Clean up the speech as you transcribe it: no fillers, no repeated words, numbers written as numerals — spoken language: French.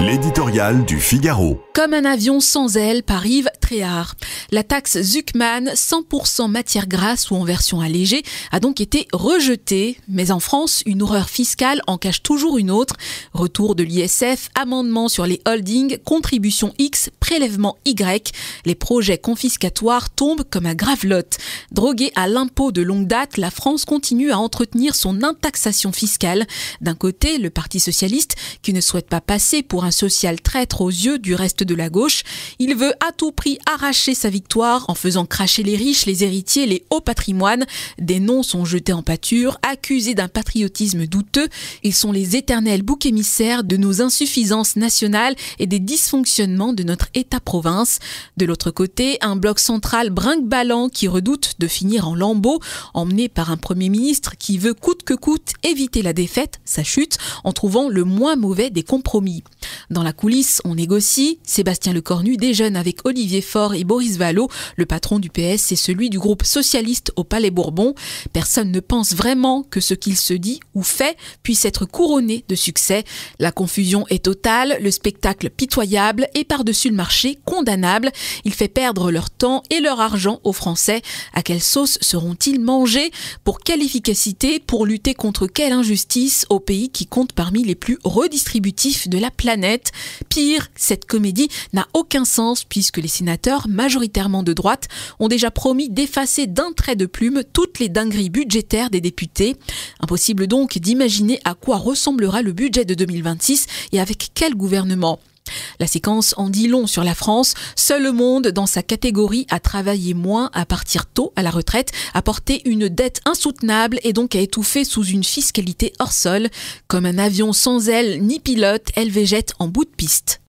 L'éditorial du Figaro. Comme un avion sans aile par Yves Tréhard. La taxe Zuckman, 100% matière grasse ou en version allégée, a donc été rejetée. Mais en France, une horreur fiscale en cache toujours une autre. Retour de l'ISF, amendement sur les holdings, contribution X, prélèvement Y. Les projets confiscatoires tombent comme un gravelotte. Droguée à l'impôt de longue date, la France continue à entretenir son intaxation fiscale. D'un côté, le Parti socialiste, qui ne souhaite pas passer pour un social traître aux yeux du reste de la gauche. Il veut à tout prix arracher sa victoire en faisant cracher les riches, les héritiers, les hauts patrimoines. Des noms sont jetés en pâture, accusés d'un patriotisme douteux. Ils sont les éternels boucs émissaires de nos insuffisances nationales et des dysfonctionnements de notre État-province. De l'autre côté, un bloc central brinque-ballant qui redoute de finir en lambeaux, emmené par un Premier ministre qui veut coûte que coûte éviter la défaite, sa chute, en trouvant le moins mauvais des compromis. Dans la coulisse, on négocie. Sébastien Lecornu déjeune avec Olivier Faure et Boris Vallaud. Le patron du PS et celui du groupe socialiste au Palais Bourbon. Personne ne pense vraiment que ce qu'il se dit ou fait puisse être couronné de succès. La confusion est totale, le spectacle pitoyable et par-dessus le marché condamnable. Il fait perdre leur temps et leur argent aux Français. À quelle sauce seront-ils mangés? Pour quelle efficacité? Pour lutter contre quelle injustice au pays qui compte parmi les plus redistributifs de la planète? Pire, cette comédie n'a aucun sens puisque les sénateurs, majoritairement de droite, ont déjà promis d'effacer d'un trait de plume toutes les dingueries budgétaires des députés. Impossible donc d'imaginer à quoi ressemblera le budget de 2026 et avec quel gouvernement. La séquence en dit long sur la France. Seul le Monde, dans sa catégorie, a travaillé moins, à partir tôt à la retraite, a porté une dette insoutenable et donc a étouffé sous une fiscalité hors sol. Comme un avion sans aile ni pilote, elle végète en bout de piste.